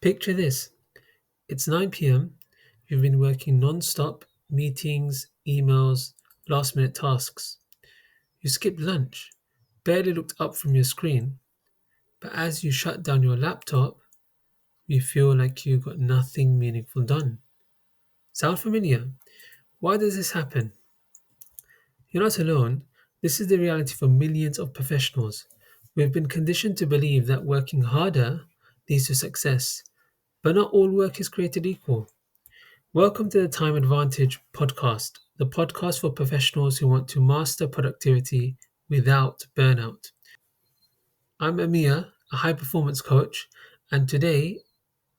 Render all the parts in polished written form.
Picture this: it's 9 p.m., you've been working non stop, meetings, emails, last minute tasks. You skipped lunch, barely looked up from your screen, but as you shut down your laptop, you feel like you got nothing meaningful done. Sound familiar? Why does this happen? You're not alone. This is the reality for millions of professionals. We've been conditioned to believe that working harder leads to success, but not all work is created equal. Welcome to the Time Advantage podcast, the podcast for professionals who want to master productivity without burnout. I'm Amir, a high performance coach, and today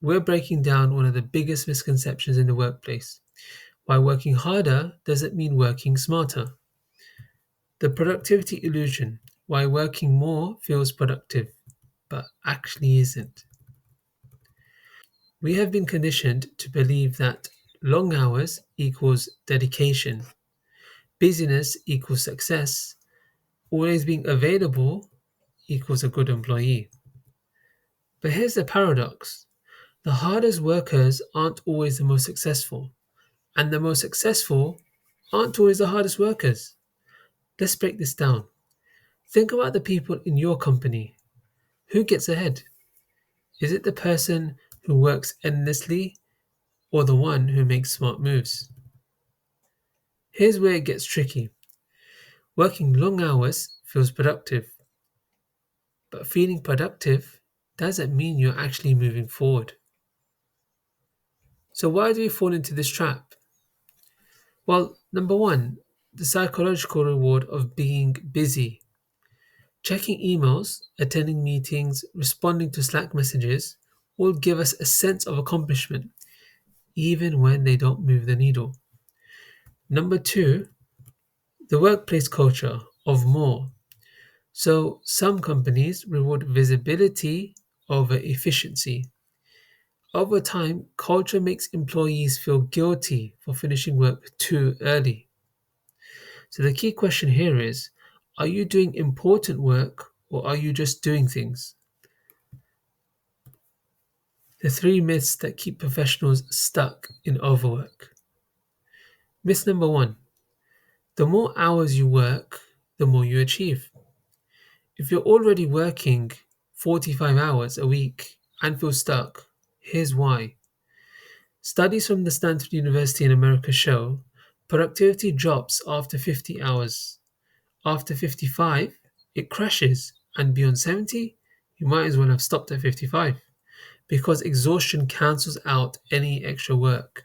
we're breaking down one of the biggest misconceptions in the workplace: why working harder doesn't mean working smarter. The productivity illusion: why working more feels productive, but actually isn't. We have been conditioned to believe that long hours equals dedication, busyness equals success, always being available equals a good employee. But here's the paradox: the hardest workers aren't always the most successful, and the most successful aren't always the hardest workers. Let's break this down. Think about the people in your company. Who gets ahead? Is it the person who works endlessly or the one who makes smart moves? Here's where it gets tricky. Working long hours feels productive, but feeling productive doesn't mean you're actually moving forward. So, why do we fall into this trap? Well, number one, the psychological reward of being busy. Checking emails, attending meetings, responding to Slack messages all give us a sense of accomplishment, even when they don't move the needle. Number two, the workplace culture of more. So, some companies reward visibility over efficiency. Over time, culture makes employees feel guilty for finishing work too early. So, the key question here is, are you doing important work or are you just doing things? The three myths that keep professionals stuck in overwork. Myth number one: the more hours you work, the more you achieve. If you're already working 45 hours a week and feel stuck, here's why. Studies from the Stanford University in America show productivity drops after 50 hours. After 55, it crashes, and beyond 70, you might as well have stopped at 55 because exhaustion cancels out any extra work.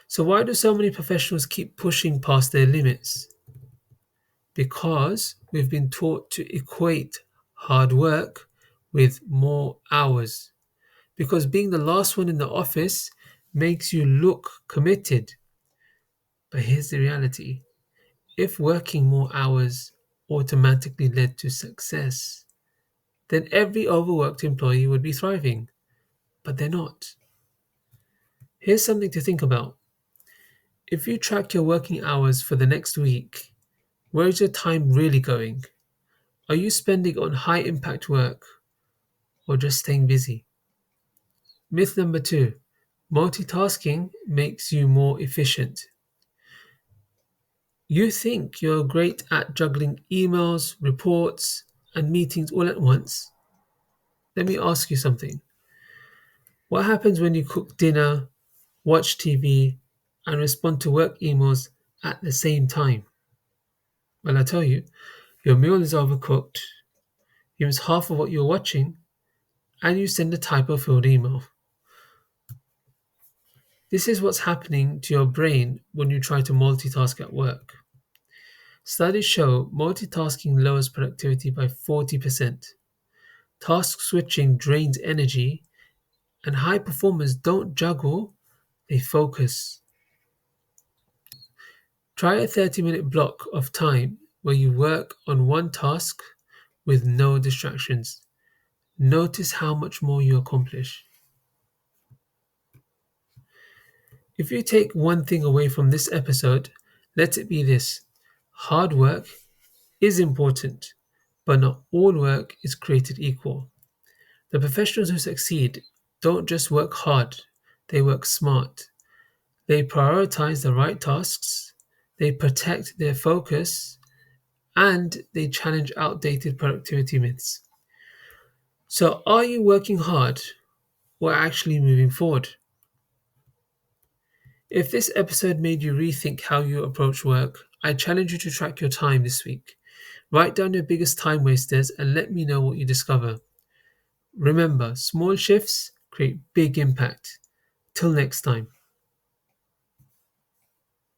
So, why do so many professionals keep pushing past their limits? Because we've been taught to equate hard work with more hours. Because being the last one in the office makes you look committed. But here's the reality: if working more hours automatically led to success, then every overworked employee would be thriving. But they're not. Here's something to think about. If you track your working hours for the next week, where is your time really going? Are you spending on high impact work or just staying busy? Myth number two: multitasking makes you more efficient. You think you're great at juggling emails, reports, and meetings all at once? Let me ask you something. What happens when you cook dinner, watch TV, and respond to work emails at the same time? Well, I tell you, your meal is overcooked, you miss half of what you're watching, and you send a typo filled email. This is what's happening to your brain when you try to multitask at work. Studies show multitasking lowers productivity by 40%. Task switching drains energy, and high performers don't juggle, they focus. Try a 30-minute block of time where you work on one task with no distractions. Notice how much more you accomplish. If you take one thing away from this episode, let it be this: hard work is important, but not all work is created equal. The professionals who succeed don't just work hard, they work smart. They prioritize the right tasks, they protect their focus, and they challenge outdated productivity myths. So, are you working hard or actually moving forward? If this episode made you rethink how you approach work, I challenge you to track your time this week. Write down your biggest time wasters and let me know what you discover. Remember, small shifts create big impact. Till next time.